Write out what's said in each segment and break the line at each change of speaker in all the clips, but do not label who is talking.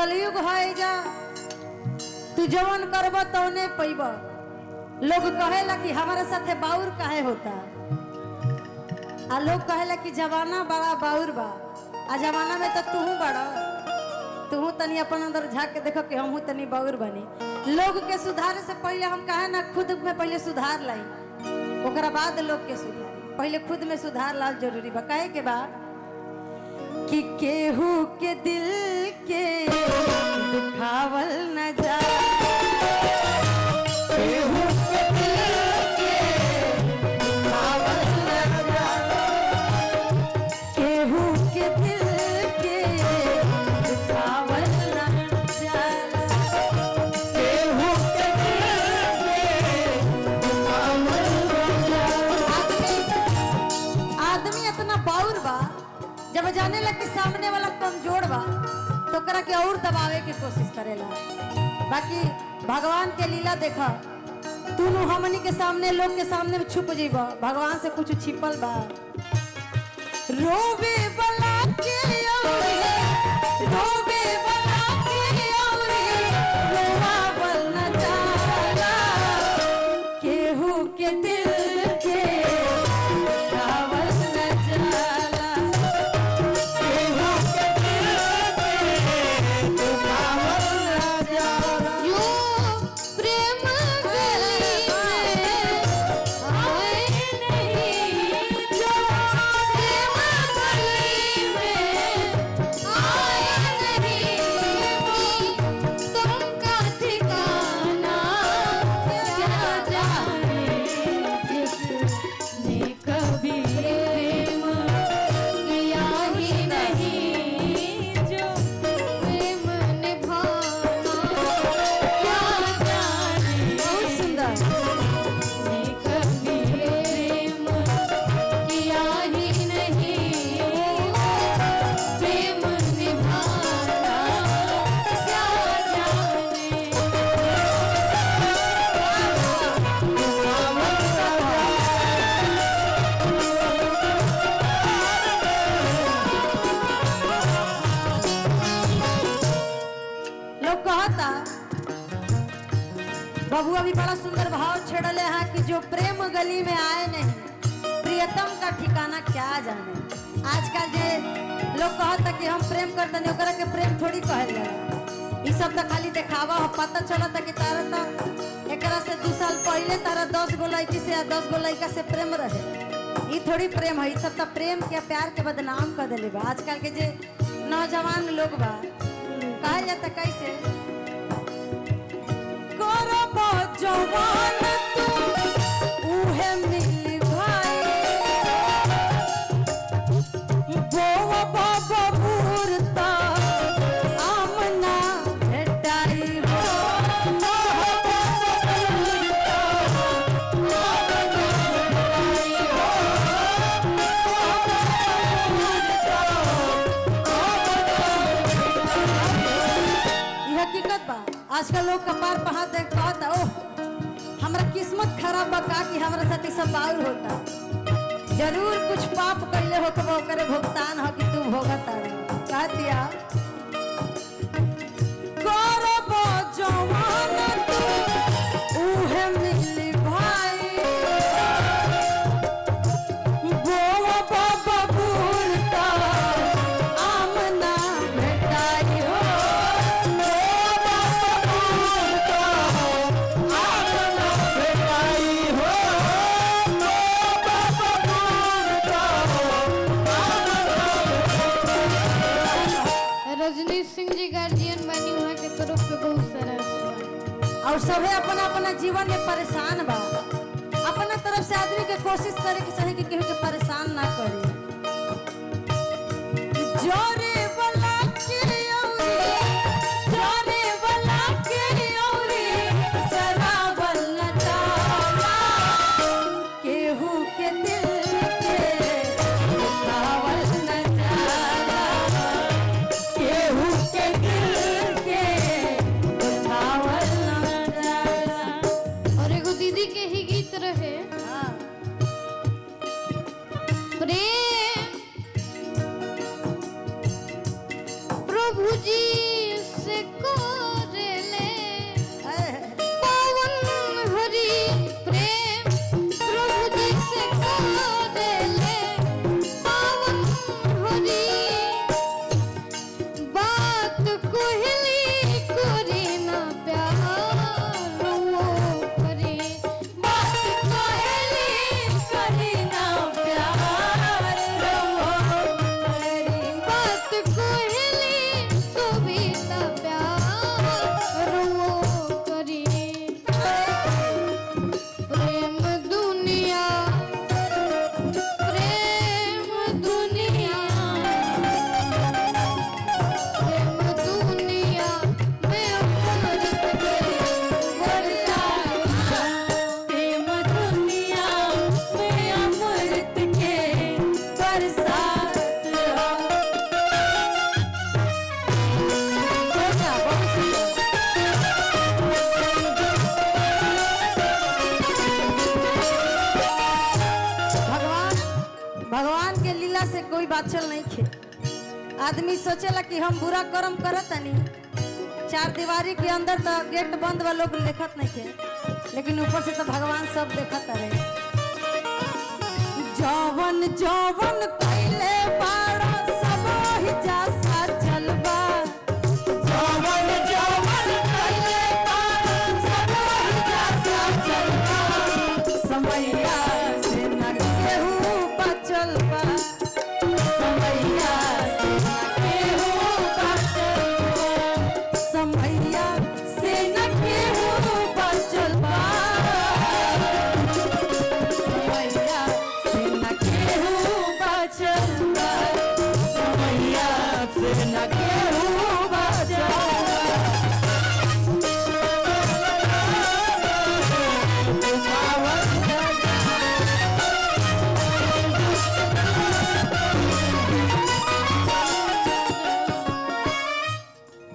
कलयुग है जा तू जवन करब तौने पैब। लोग कहेला कि हमारे साथे बाउर काहे होता, आ लोग कहेला कि जमाना बड़ा बाउर बा। आ जमाना में तो तू बड़ा, तू तनी अपन अंदर झाँक के देखो कि हम तनी बाउर बनी। लोग के सुधारे से पहले हम कहे ना खुद में पहले सुधार लाई, ओकरा बाद लोग के सुधारी। पहले खुद में सुधार लाल जरूरी बा। कहे के बा कि केहू के दिल के दुखावल न जा, केहू के दिल के दुखावल न जा, केहू के दिल के दुखावल न जा, केहू के दिल के दुखावल न जा। आदमी इतना बाउर बा, जब जाने लग कि सामने वाला कमजोर बा तो करा के और दबावे की कोशिश करेला। बाकी भगवान के लीला देखा, तू हमनी के सामने लोग के सामने में छुप जीबा, भगवान से कुछ छिपल बा। रोवे वाला के औरे, रोवे वाला के औरे, रोवावल न जाला, केहू के दिल के दुखावल न जाला, केहू के दिल के दुखावल न जाला।
यो प्रेम गली में आए नहीं, जो प्रेम गली में आए नहीं, तुमका ठिकाना क्या जाने, जिसने कभी प्रेम किया ही नहीं, जो प्रेम निभाना क्या जाने,
बहुत सुंदर।
जिसने कभी प्रेम किया ही नहीं, प्रेम निभाना क्या जाने।
लोग कहता बबुआ भी बड़ा सुंदर भाव छेड़ले हैं कि जो प्रेम गली में आए नहीं, प्रियतम का ठिकाना क्या जाने। आजकल जे लोग कहता कि हम प्रेम करते नहीं, ओकरा के प्रेम थोड़ी कहल जाला। ई सब तो खाली दिखावा हो। पता चलता कि तारा तो एकरा से 2 साल पहले तारा 10 गो लड़की से या 10 गो लड़का से प्रेम रहे। ई थोड़ी प्रेम है, ई सब तो प्रेम के प्यार के बदनाम कर देले बा। आजकल के जे नौजवान लोग बा कहल जाता कैसे, करब जवान तू उहे मिली भाई, बोवा बाबा बूरता आमना भेटाई हो, बोवा बाबा बूरता आमना भेटाई हो, बोवा बाबा बूरता ई हकीकत बा। आजकल लोग कपार पर हाथ देख कहता ओह हमरा किस्मत खराब बा का कि हमरा साथ सब बाउर होता। जरूर कुछ पाप कैले हो तो करे भुगतान हो कि तू भोगता कह दिया। करब जवान तू उहे मिली भाई, बोवा बाबा बूरता आमना भेटाई हो, बोवा बाबा बूरता आमना भेटाई हो, बोवा बाबा बूरता आमना भेटाई।
रजनी सिंह जी गार्जियन बनी, वहाँ के तरफ से बहुत सारा आशीर्वाद।
और सभी अपना अपना जीवन में परेशान बा। अपना तरफ से आदमी के कोशिश करे कि चाहे कि केहू के परेशान ना करे। जोरे वाला के औरे, जोरे वाला के औरे, जरावल न जाला, केहू के दिल के दुखावल न जाला, केहू के दिल के दुखावल न जाला।
और एगो दीदी के ही गीत रहे,
हाँ।
प्रेम
बाचल नहीं खे। आदमी सोचेला कि हम बुरा कर्म करत नहीं, चार दीवारी के अंदर तो गेट बंद वाला लोग देखत नहीं खे, लेकिन ऊपर से तो भगवान सब देखत रहे। जवन जवन कैले बाड़ा सब ही जासा चलबा, जवन जवन कैले बाड़ा सब ही जासा चलबा, समैया से न केहू बचल बा, समैया से न केहू बचल बा, समैया से न केहू बचल बा, समैया से न केहू बचल बा, समैया से न केहू बचल बा।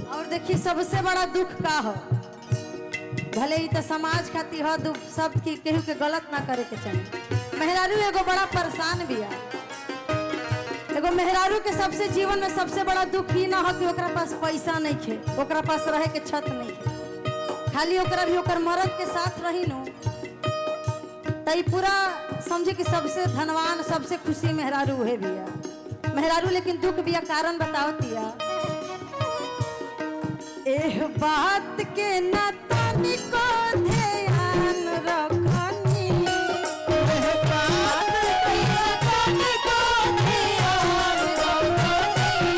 और देखिए सबसे बड़ा दुख का हो, भले ही तो समाज खातिर हो दुख, सब की केहू के गलत ना करे के चाहिए। मेहरारू एगो बड़ा परेशान भी है। एगो मेहरारू के सबसे जीवन में सबसे बड़ा दुख ही ना हो कि ओकरा पास पैसा नहीं खे, ओकरा पास रहे के छत नहीं खे, खाली ओकरा भी ओकर मर्द के साथ रही नो तई पूरा समझे कि सबसे धनवान सबसे खुशी मेहरारू उहे भी है। मेहरारू लेकिन दुख भी कारण बताओ तिया, एह बात के ना तानी को ध्यान रखनी, एह बात के ना तानी को ध्यान रखनी,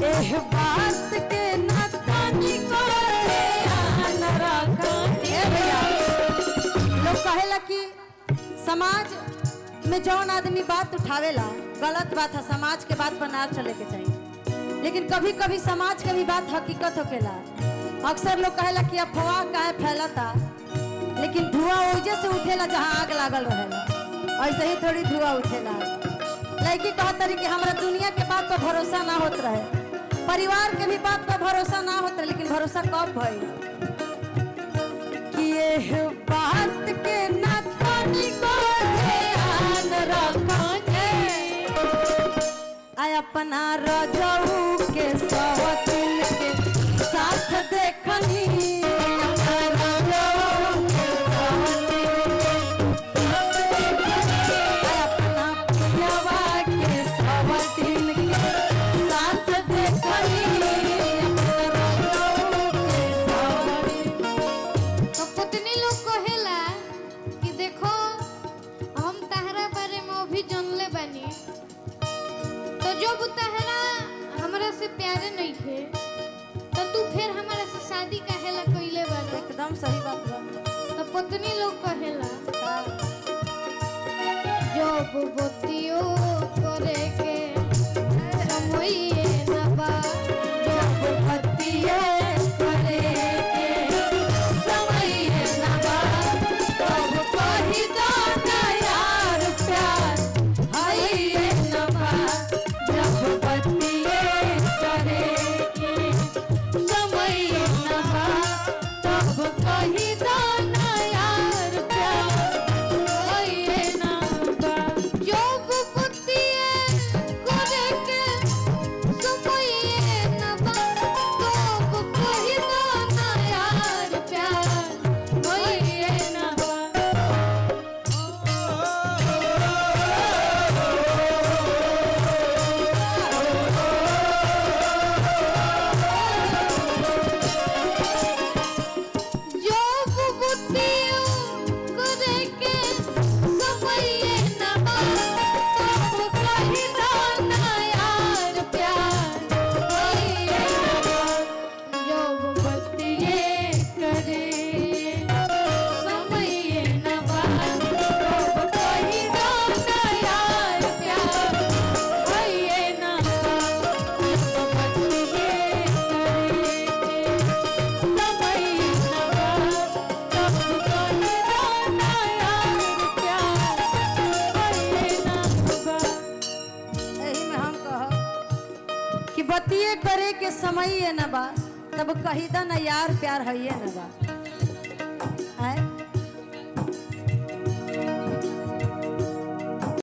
एह बात के ना तानी को ध्यान रखनी। ए भैया लोग कहेला कि समाज में जौन आदमी बात उठावेला गलत बात है, समाज के बात पर ना चले के चाहिए, लेकिन कभी कभी समाज के भी बात हकीकत होकेला। अक्सर लोग कहेला कि अफवाह काहे फैलता, लेकिन धुआं ओजे से उठेला जहाँ आग लागल रहेला, ऐसे ही थोड़ी धुआं उठेला। लड़की कहत रही कि हमरा दुनिया के बात पर भरोसा ना होत रहे, परिवार के भी बात पर भरोसा ना होत रहे, लेकिन भरोसा कब भइल कि एह बात के ना तानी को ध्यान रखने, आय अपना रजऊ के सवतिन के साथ देखनी, अपना रजऊ के सवतिन के साथ देखनी, आय अपना पियवा के सवतिन के साथ देखनी, अपना रजऊ के सवतिन।
तो पत्नी लोग कहेला कि देखो हम तहरा बारे में अभी जानले बानी, तो जब तहरा हमरा से प्यारे नहीं थे तो तू फिर हमरा से शादी काहेला कइले बानी।
एकदम सही बात बा।
तो पत्नी लोग कहेला
हाँ।
जब बतियो करे के समय ना बा,
जब बतिये करे के समय ना बा, तब कही दो ना यार प्यार है ना बा, जब बतिये करे के समय ना बा, तब कही दो ना यार प्यार है ना बा।
जब बतिये करे के समय ना बा, तब कही दो ना यार प्यार होइए ना बा। जब बतियो करे के समय ना बा, तब कही दो ना यार प्यार होइए ना बा। जब बतिये करे समय ना बा, तब कही दो ना यार प्यार होइए ना बा। जब बतिये करे समय ना बा, तब कही दो ना यार प्यार होइए ना बा।
एही में हम कह कि बतिये करे के समय ये न बा, तब कही दा ना यार प्यार है न बा।